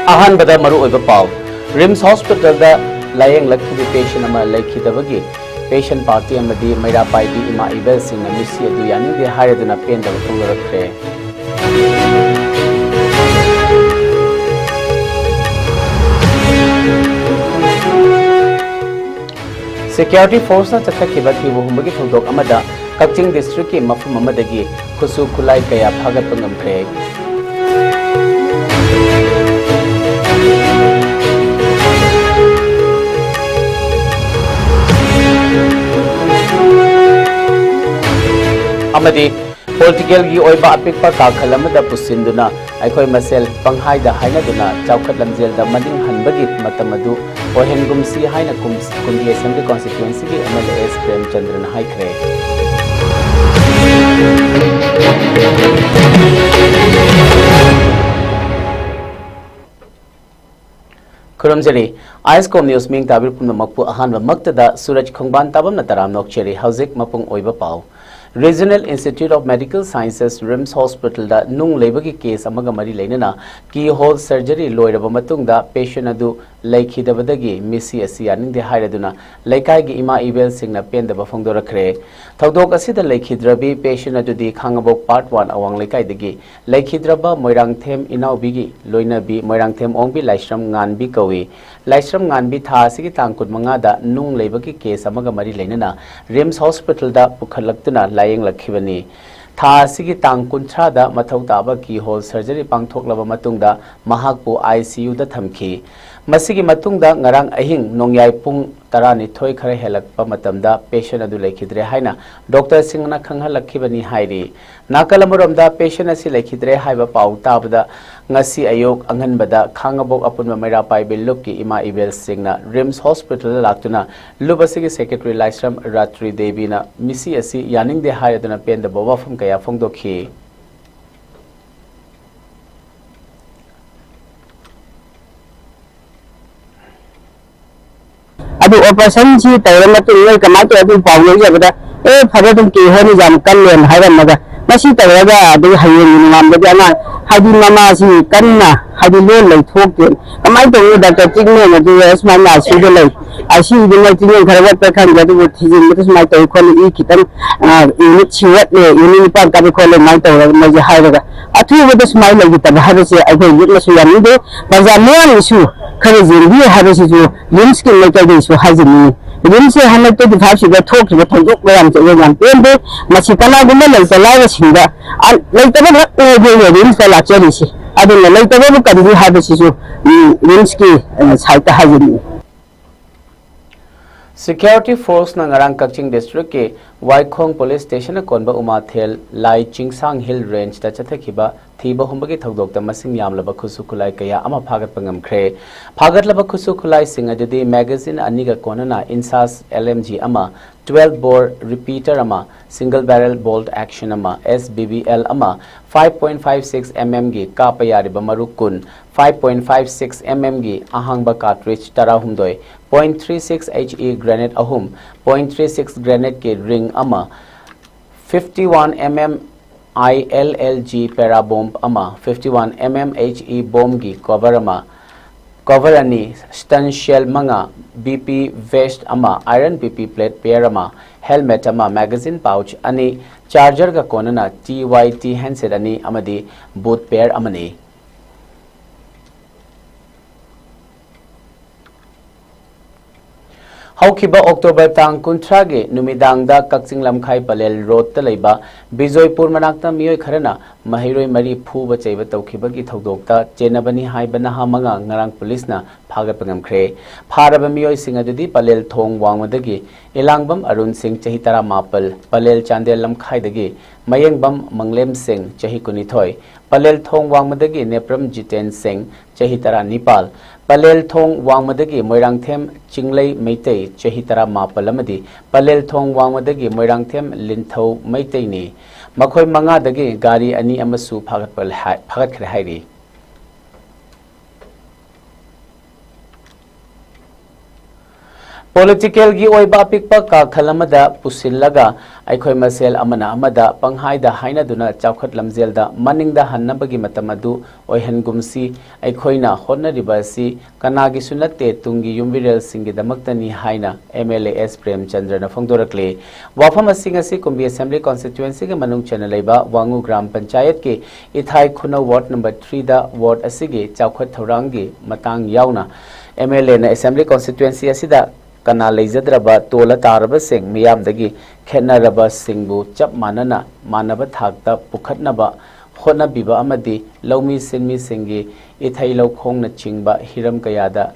अहान बदा मरु ओइबा पाव RIMS hospital दा lying लक्की patient अमा लैखिदबगी पेशेंट पार्टी अमदी मैरा पाइबी इमा इबेल सिंह मिसी अदु यानी दे हायदुना पेंदब थोंगरखरे सिक्योरिटी फोर्स ना चथखिबा थिबुहुंबगी थौदोक अमदा कक्चिंग डिस्ट्रिक्ट की मफम अमदगी खुसु खुलाई कया फागत पंगमखरे अमदी पॉलिटिकल की ओइबा अपिकपा काखल अमदा पुसिंदुना अखोय मसेल पंहाइदा हाइनदुना चौखट लमजेलदा मनिंग हनबगी मतमदु ओहेनगुमसी हाइना कुंडी असेंबली कॉन्स्टिट्यूएंसी की एमएलए प्रेमचंद्रन हाइखरे खुरमजरी आइसकॉम न्यूज मिंग ताबिर पुनमकपु अहानबा मक्तदा सूरज खोंबान ताबम नतराम नोकचेरी हौजिक मपुंग ओइबा पाव Regional Institute of Medical Sciences RIMS Hospital da nung leibagi case amaga mari leinana keyhole surgery loiraba matungda patient adu laikhidabadagi misi asi aninde hairaduna laikai gi ima ibel singna pendaba phongdorakre thodok asida laikhidrabi patient adu di khangabok part 1 awang laikai dagi laikhidraba moirangthem inaubigi loinabi moirangthem ongbi laisram nganbi kawi laisram nganbi tha asigi tangkut manga da nung leibagi case amaga mari leinana RIMS Hospital da pukhallaktuna लायंग लखिबनी था सिगी तांग कुंथ्रा दा मथौ ताबा की होल सर्जरी पांगथोकलबा मतुंगदा महाकपु आईसीयू दा थमखी मसिगी मतुंगदा ngarang ahing नोंयाय पुंग 12 खरे हेलकपा मतमदा पेशेंट अदु लेखिद्रे हाइना डॉक्टर सिंगना खंगहा लखिबनी हाइरी नाकलमरमदा पेशेंट असि लेखिद्रे हाइबा पाउ ताबदा ngasi ayok anganbada khangabok apunma maira paibe lupki ima ibel singna RIMS Hospital laktuna lubasigi secretary Laisram Ratri Devi na misi asi yaning de hayaduna penda bawafum kaya phongdokhi adu operation ji tayram tu ngai kamai to adu paw le jabada e phara dum ki honi jam kallen hayram maga masi tayraga adu hayen ni nam de ana hadi mama si kanna hadi le lai thok ke kamai to doctor tingne na du asma na si de lai asi de lai tingne kharawa ta khan ga du thijin de smai to khol I kitam unit chiwat le unit pa ka khol mai to ma ji hayraga athu de smai lai ta ha se ai ko yit la su ya ni de ba za me su khare jin bi ha se ju limbs ke le ka de su hajini RIMS hana to the fact that talk to the talk gram to one pembe machitana gumma lai tala singa lai taba go RIMS la chelisi adu lai taba kan di ha bisi su RIMS ki saita hajini Security Force na ngarang Kaching District ke Waikhong Police Station konba umathel Lai Chingsang Hill Range da chathakhiba thiba humbagi thodok ta masing yamlaba khusu khulai kaya ama phagat pangamkhre phagat laba khusu khulai singa jodi magazine aniga konana insas LMG ama 12 bore repeater ama single barrel bolt action ama SBBL ama 5.56 mm gi kapayari bamarukun 5.56 mm gi ahangba cartridge tarahumdoi 0.36 HE grenade ahum 0.36 grenade ke ring ama 51 mm ILLG para bomb ama 51 mm HE bomb gi cover ama cover ani stun shell manga BP vest ama iron BP plate pair ama helmet ama magazine pouch ani charger ga konana TYT handset ani amadi boot pair amani Haukiba October tang kuntrage numidangda Kakching Lamkhai Palel Road ta leiba Bijoypur manakta miyoi kharana mahiroi mari phuba cheiba tawkhibagi thodokta chenabani haibana hamanga ngarang police na phagat pangamkhre pharaba miyoi singa dudi Palel thong wangmadagi Elangbam Arun Singh chahi 18 Palel Chandel Lamkhai dagi Mayengbam Manglem Singh chahi 19 Palel thong wangmadagi Nepram Jiten Singh chahi 19 Palel thong wangmadagi Moirangthem Chinglei Meitei chahi 18 amadi Palel thong wangmadagi Moirangthem Linthau Meitei ni makhoi manga dagi gari ani amasu phagat khre hairi Political gi oiba pikpa ka khalamada pusillaga aikhoi masel amana amada panghaida haina duna chawkhat lamjelda maningda hannabagi matamadu oihangumsi aikhoina honna ribasi kanagi sunatte tungi yumvirel singi damaktani haina MLAS Prem Chandra na phongdorakle wafam asing asi kumbi assembly constituency ge manung chana leiba wangu gram panchayat ke ithai khuna ward number 3 da ward asige chawkhat thorangi matang yauna MLA na assembly constituency asida kana leijadraba tola taraba sing miyamdagi khenaraba singbu chap manana manaba thakta pukhatnaba khona biba amadi laumi sinmi singi ithai laukhongna chingba hiram kayada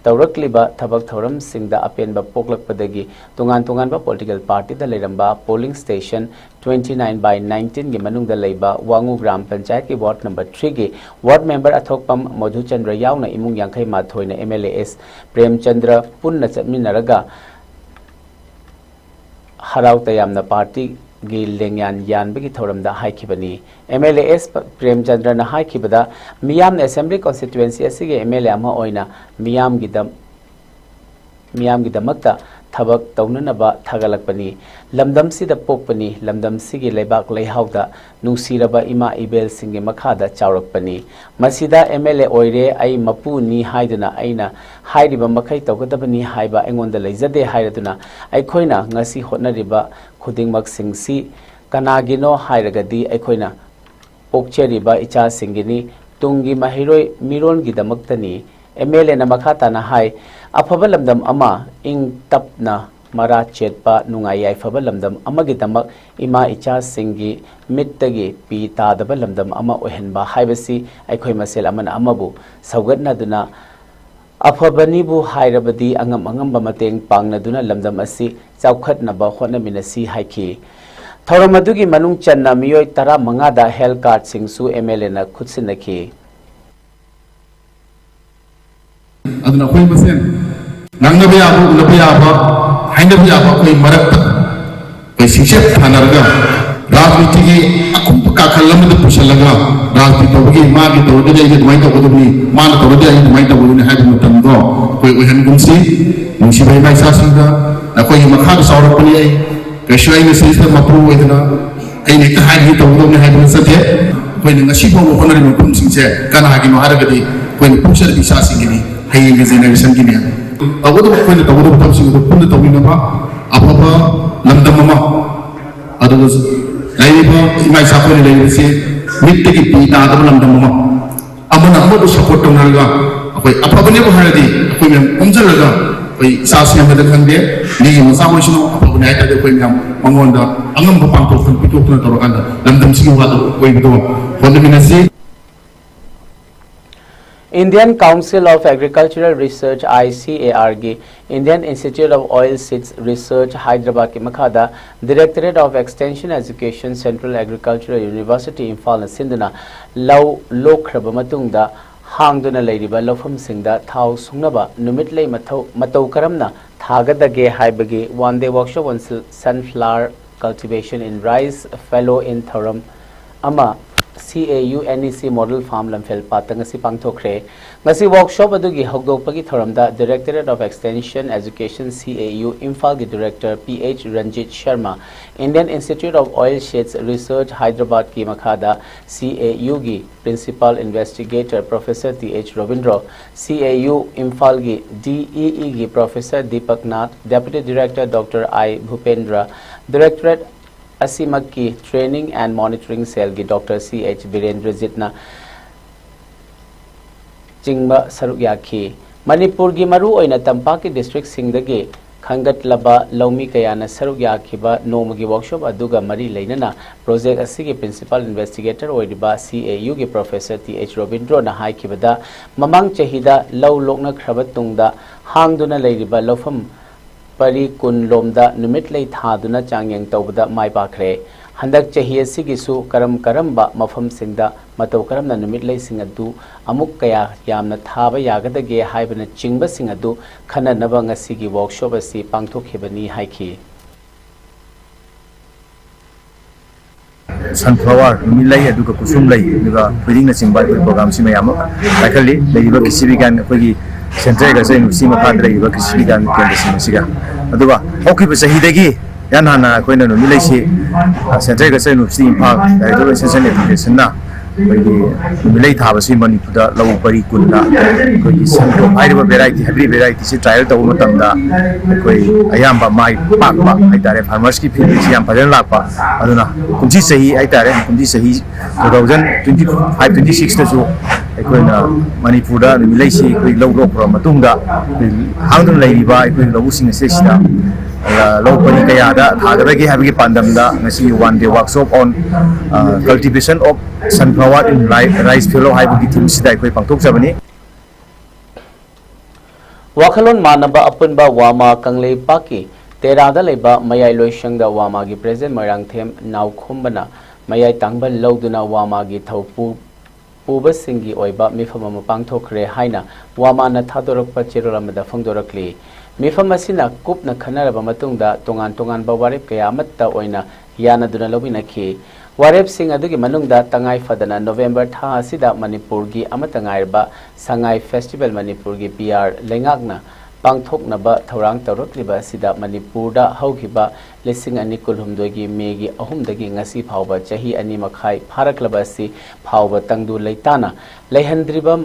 taurakliba thabak thoram singda apenba poklakpadagi tungan ba political party da leiramba polling station 29/19 gi manungda leiba wangu gram panchayat ki ward number 3 gi ward member athokpam Madhu Chandra yauna imung yankhai ma thoina MLAS Prem Chandra punna chatminaraga harau tayamna party gi lengyan yanbagi thoramda haikibani MLAS Prem Chandra na haikibada miyam assembly constituency asige MLA ama oina miyam gidamakta thabak taunanaba thagalakpani lamdam sida pokpani lamdam sigi leibak leihauda nungsiraba ima ibel singi makhada chawrakpani masida MLA oire ai mapu ni haiduna aina hairiba makhai tawgadabani haiba engonda leijade hairaduna aikhoina ngasi hotnariba khudingmak singsi kanagino hairagadi aikhoina pokcheriba icha singini tungi mahiroi miron gidamaktani MLA na makhata na hai afaba lamdam ama ing tapna mara chetpa nungai afaba lamdam amagidamak ima icha singi mittagi pi tadaba lamdam ama ohenba haibasi aikhoi masel amana amabu saugatna duna afabani bu hairabadi angamba mateng pangna duna lamdam asi chaukhatna ba hotnaminasi haiki thoramadugi manung channa miyoi 15 da health card singsu MLA na khutsinaki aduna khoi masen nangna bya bu na bya ba haina bya ba khoi marak kai singset thanarga rajniti gi akum ka khallam da pusalaga rajniti gi ma gi to de gi mai to ko ni ma na to de gi mai to ko ni ha bu tam do koi ohan gumsi nungsi bai mai sa singa na koi ma kha sa ro pani ai kai shwai na sis ma pro edna ai ni ta ha gi to do ni ha bu sa de koi ni ngasi bo ko na ri kum singse kana ha gi no har ga di koi ni pusar bi sa singi haying generation gini ya. Tahu tu apa yang tahu tu betul sih tu pun tahu ni apa lamdam mama. Ada tu lain apa imai siapa ni lain sih mitti ki pita ada lamdam mama. Apa nama tu support tu nalga. Apa benda apa hari ni? Apa yang umjal laga. Apa sasi yang ada kan dia. Ni masa apa sih apa benda itu ada apa yang mengonda. Angam bapang tu pun itu pun tahu kan. Lamdam sih apa tu? Apa itu? Kalau benda sih. Indian Council of Agricultural Research ICARG, Indian Institute of Oilseeds Research Hyderabad ki makhada Directorate of Extension Education Central Agricultural University imphal na sinduna law lokhraba matungda hangduna leiriba lofam singda thau sungnaba numit lei matau karamna thagadage haibagi one day workshop on sunflower cultivation in rice fellow in Thoram ama CAU NEC Model Farm Lamphel Patangasi Pangthokre ngasi workshop adugi hogdokpagi thoramda Directorate of Extension Education CAU imphal gi Director PH Ranjit Sharma Indian Institute of Oilseeds Research Hyderabad ki makhada CAU gi Principal Investigator Professor TH Ravindra CAU imphal gi DEE gi Professor Deepak Nath Deputy Director Dr. I Bhupendra Directorate Asimak ki Training and Monitoring Cell ki Dr. CH Virendra Jitna Chingba Saruk Yakhi Manipur gi maru oina tampa ki district singdagi khangat laba laumi kayana saruk yakhiba nomagi workshop aduga mari leinana project asigi principal investigator oidiba CAU gi Professor TH Ravindra na haikibada mamang chahida law lokna khrabat tungda hangduna leiriba lofam pari kun lomda numit lei thaduna changyang tawbada mai pakre handak chahi asigisu karam ba mafam singda matau karamna numit lei singadu amuk kaya yamna thaba yagadage haibana chingba singadu khana naba ngasigi workshop asi pangthokhibani haiki sunflower numilai aduga kusum lai aduga feeding na chingba program si mayam akali leiba kisibi gan akogi Central ka sa University Makadra iba kasi bigan kaya sa siga. Aduba, okay ba sa hidagi? Yan hana ko na no nilay si Central ka sa University imphal dahil ito sa education na. Kaya nilay thaba si Manipur law pari kunna kaya santo ay variety hybrid variety si trial tawo matamda kaya ayamba mai pakpa ay tare farmers ki field si yam pajan lakpa aduna kunji sahi ay tare kunji sahi 2025 26 na so ay na Manipur da nilay si kay law law pro matungda hangdun lay ba ay law sing sa sida law pari kaya da thagada ki habi pandamda ngasi one day workshop on cultivation of sunflower in rice fellow haibu ki team sidai koi pangthok jabani Wakalon manaba apunba wama kanglei paki terada leba mayai loishangda wama gi present marang them naw khumbana mayai tangba loduna wama gi thopu puba singi oiba mifama mapangthokre haina wama na thadorakpa cherolamada phongdorakli mifam asina kupna khanaraba matungda tongan tongan ba warep kaya amatta oina yanaduna lobinakhi warep sing adugi manungda tangai fadana November tha asida Manipur gi amatangai ba sangai festival Manipur gi PR lengakna pangthoknaba thorang tawrakliba asida Manipur da haugiba lising ani kulhumdoi gi megi ahumdagi ngasi phawba chahi ani makhai pharaklaba si phawba tangdu leitana leihandriba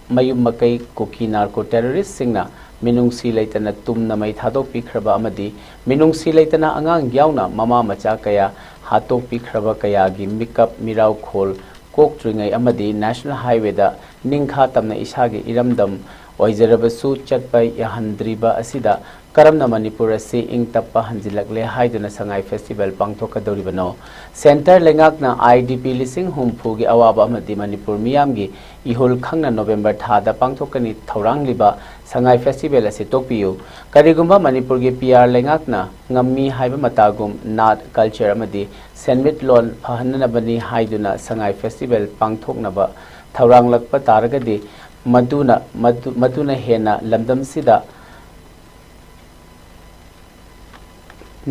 mayum makai koki narco terrorist singna minungsi leitana tumna mai thadok pikhraba amadi minungsi leitana angang yauna mama macha kaya hatok pikhraba kaya gi mikap mirau khol kok tringai amadi national highway da ningkha tamna isagi iramdam oizarabasu chatpai yahandriba asida karamna Manipur asi ingtappa hanjilakle haiduna sangai festival pangthokadoribano center lengakna IDP lising humpu gi awaba amadi Manipur miyam gi ihul khangna November thada pangthokani thaurangliba sangai festival asi tokpiu karigumba Manipur gi PR lengakna ngammi haiba matagum nat culture amadi senmit lon phahanna bani haiduna sangai festival pangthoknaba thauranglakpa taragadi maduna hena lamdam sida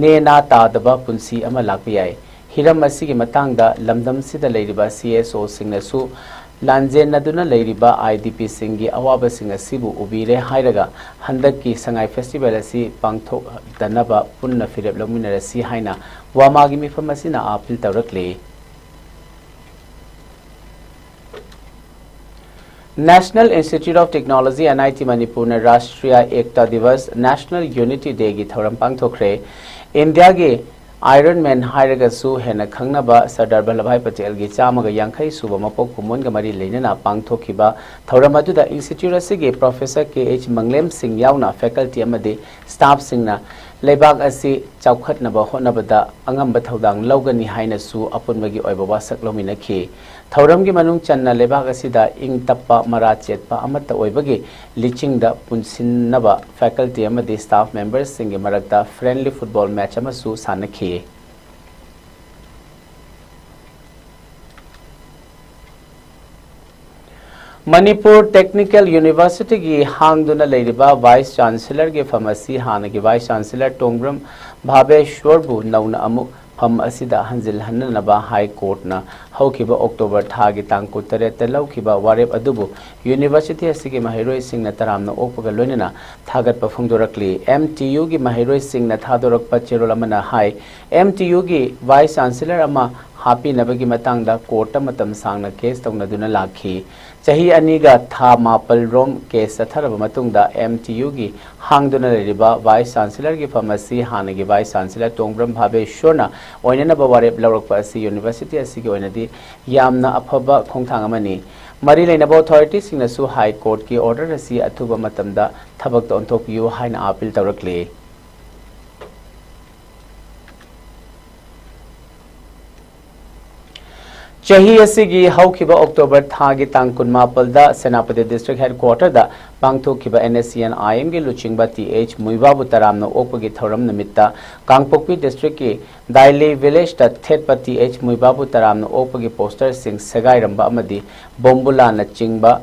nena tadaba punsi ama lakpiyai hiram asigi matangda lamdam sida leiriba CSO singnasu lanjen naduna leiriba IDP singi awaba singa sibu ubire hairaga handaki sangai festival asi pangthok danaba punna firep lomina si haina wamagi mifam asina apil tawrakle National Institute of Technology NIT Manipur na Rashtriya Ekta Divas National Unity Day gi thoram pangthokre India gi Iron Man hairaga su hena khangnaba Sardar Vallabhbhai Patel gi chamaga yankhai suba mapok kumon ga mari leinana pangthokhiba thoram aduda institute asigi Professor KH Manglem Singh yauna faculty amadi staff singna leibak asi chaukhatnaba honabada angamba thodang logani haina su apunbagi oiba wasak lominakhi thauramgi manung channa lebak asida ing tappa mara chetpa amata oibagi lichingda punsinnaba faculty amadi staff members singi marakta friendly football match amasu sanakhi Manipur Technical University gi hangduna leiriba Vice Chancellor gi pharmacy hana gi Vice Chancellor Tongbram Bhabeshwar bu nauna amu pham asida hanjil hananaba High Court na haukiba October thagi tang kutare telaukiba warep adubu University asigi mahiroi singna taramna okpaga loinana thagat pa phungdorakli MTU gi mahiroi singna thadorakpa cherolamana hai MTU gi Vice Chancellor ama happy nabagi matangda court matam sangna case tawnaduna lakhi chahi aniga tha mapal rom case atharaba matungda MTU gi hangduna leriba Vice Chancellor gi pharmacy hanagi Vice Chancellor Tongbram Bhabeshwarna oinana bawarep lawrakpa asi University asigi oinadi yamna afaba khongthang amani mari leinaba authority singna su High Court ki order asi athuba matamda thabak ta onthokpiu haina appeal tawrakle Chahi asigi haukiba October thagi tang kunmapal da Senapati District Headquarter da pangthokiba NSCN IM gi luchingba TH Muibabu taramna okpagi thoram namitta Kangpokpi District ki Daile Village da thetpa TH Muibabu taramna okpagi poster sing sagairamba amadi bombula na chingba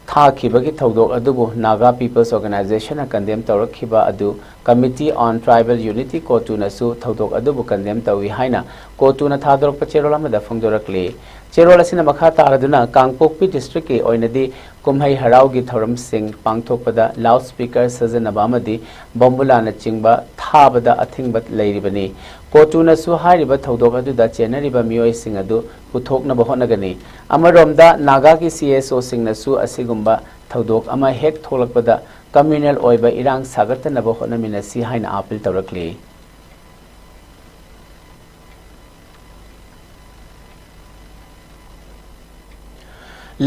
tha khibagi thodok adubu Naga People's Organization na condemn tawrakhiba adu Committee on Tribal Unity COTU nasu thodok adubu condemn tawi haina COTU na thadorok pa cherol amada phongdorakli cherol asina makha taraduna Kangpokpi district ki oinadi kumhai harau gi thoram sing pangthokpada loudspeaker sajanaba amadi bombula na chingba thabada athingbat leiribani COTU nasu hairiba thodok aduda chenariba mioi sing adu puthokna bahonagani amaromda naga ki CSO sing nasu asigumba thodok ama hek tholakpada communal oiba irang sagarta nabo honamina si haina appeal tawrakli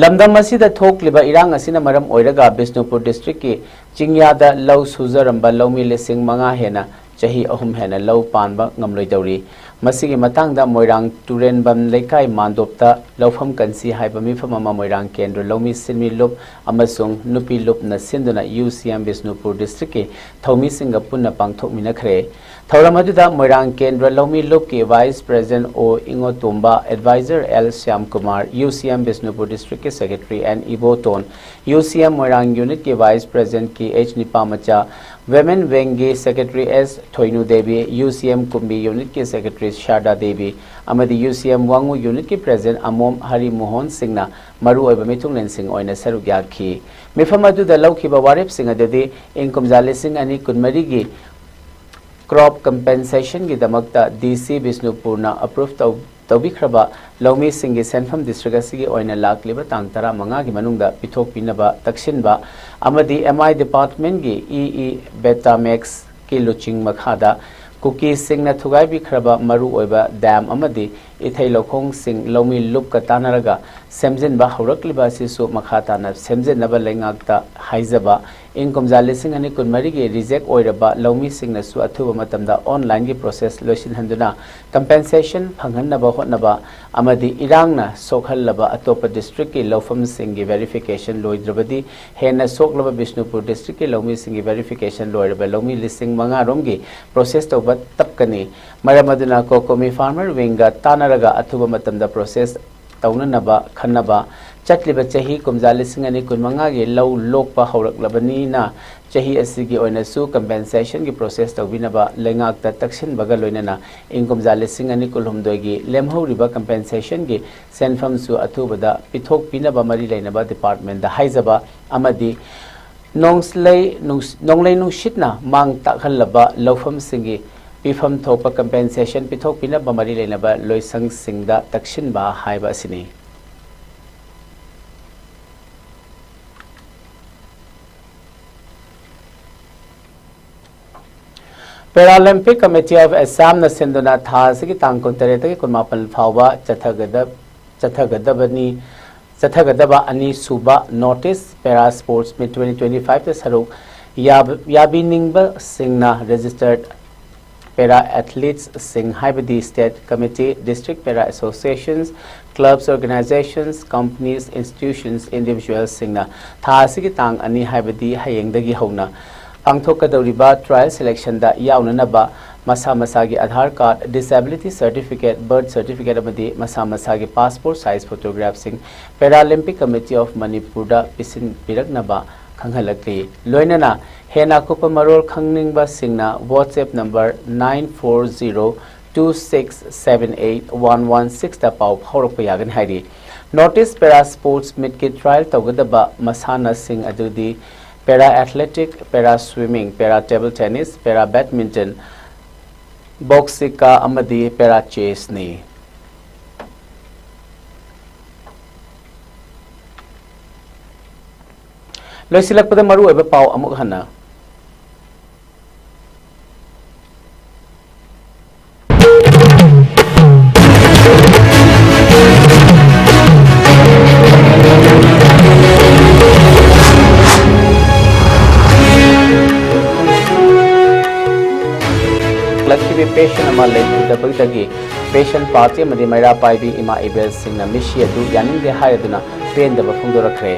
lamdam asida thokliba irang asina maram oiraga Bisnupur district ki chingyada law suzaramba lawmi lesing manga hena chahi ahum hena law panba ngamloi dawri masigi matangda moirang turen bam lekai mandopta lawfam kansi haiba mifam ama moirang kendro lawmi sinmi lup amasung nupi lup na sinduna UCM Bisnupur district ki thomi singa punna pangthok minakhre thauram aduda moirang kendra lawmi lup ki vice president o ingotumba advisor L Syam Kumar UCM Bisnupur district ki secretary and Iboton UCM moirang unit ki vice president ki H Nipamacha women wing ki secretary S Thoinu Devi UCM Kumbi unit ki secretary Sharda Devi amadi UCM Wangu unit ki president Amom Hari Mohan Singna maru oiba mitunglen sing oina saruk yakhi mifam aduda lawkhiba warep sing adudi income jalising ani kunmari gi crop compensation ki damakta DC Bisnupur na approved tawbikraba lawmi singi senfam district asigi oina lakliba tang tara manga gi manungda pithok pinaba taksinba amadi MI department gi EE Betamax ki luching makhada Cookie sing na thugai bi khraba maru oiba dam amadi ithai lokhong sing lawmi lup ka tanaraga semjin ba haurakliba sisu makhata na semjin naba lengakta haizaba income jalising ani kunmari gi reject oiraba lawmi sing na su athuba matamda online gi process loisin handuna compensation phanghanaba hotnaba amadi irangna sokhallaba atopa district ki lawfam sing gi verification loidrabadi hena soklaba Bisnupur district ki lawmi sing gi verification loiraba lawmi listing manga rom gi process toba tapkani maramaduna kokomi farmer winga tanaraga athuba matamda process taunanaba khannaba chatliba chahi kumjalising ani kunmanga gi law lokpa hawraklabani na chahi asigi oina su compensation gi process tawbinaba lengak ta taksin baga loinana income jalising ani kulhumdoi gi lemhoriba compensation gi senfam su athubada pithok pinaba mari leinaba department da haizaba amadi nonglei nungshitna mang takhallaba lawfam singi pifam thopa compensation pithok pinaba mari leinaba loisang singda taksin ba haiba asini Paralympic Committee of Assam na sinduna thasigi tangkon tereta ki kunmapal phawba chathagadaba ani suba notice para sports meet 2025 te saruk yabiningba singna registered para athletes sing haibadi state committee district para associations clubs organizations companies institutions individuals singna thasigi tang ani haibadi hayengdagi hona Pangthokadoriba trial selection da yaunanaba masa masagi Aadhaar card, disability certificate, birth certificate amadi masa masagi passport size photographsing Paralympic Committee of Manipur da pisin piraknaba khanghalakli loinana hena kupa marol khangningba singna WhatsApp number 94026781116 da pau haurakpa yagan hairi notice para sports meet ki trial tawgadaba masana sing adudi para athletic, para swimming, para table tennis, para badminton, boxing ka amadi para chess ni. Loisilak pada maru eba pau amuk hana. Patient ama lei da bagdagi patient party amadi maira paibi ima ibel singna mishi adu yaning de hayaduna pen da bafungdo rakre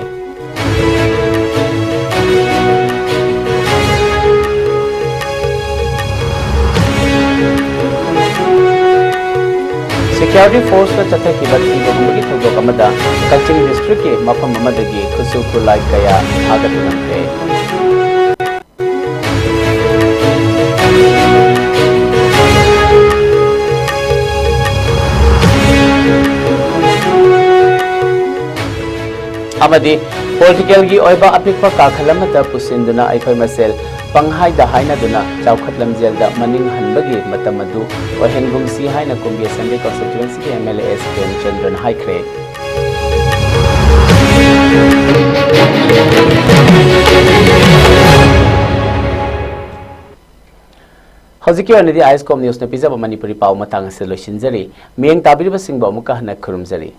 security force la chathaki batti bagi thogo kamada Kaching district ke mafam amadagi khusu kulai kaya agadunamre political gi oiba apikwa kakhalamata pusinduna aikhoi masel panghai da haina duna chawkhatlam jel da maning hanbagi matamadu ohengum si haina kumbi Sunday constituency ke MLA SK Chandran haikre Hoziki anidi ISCOM news na pizza Manipuri pau matang se loishinjari miyeng tabiriba singba amuka hana khurumjari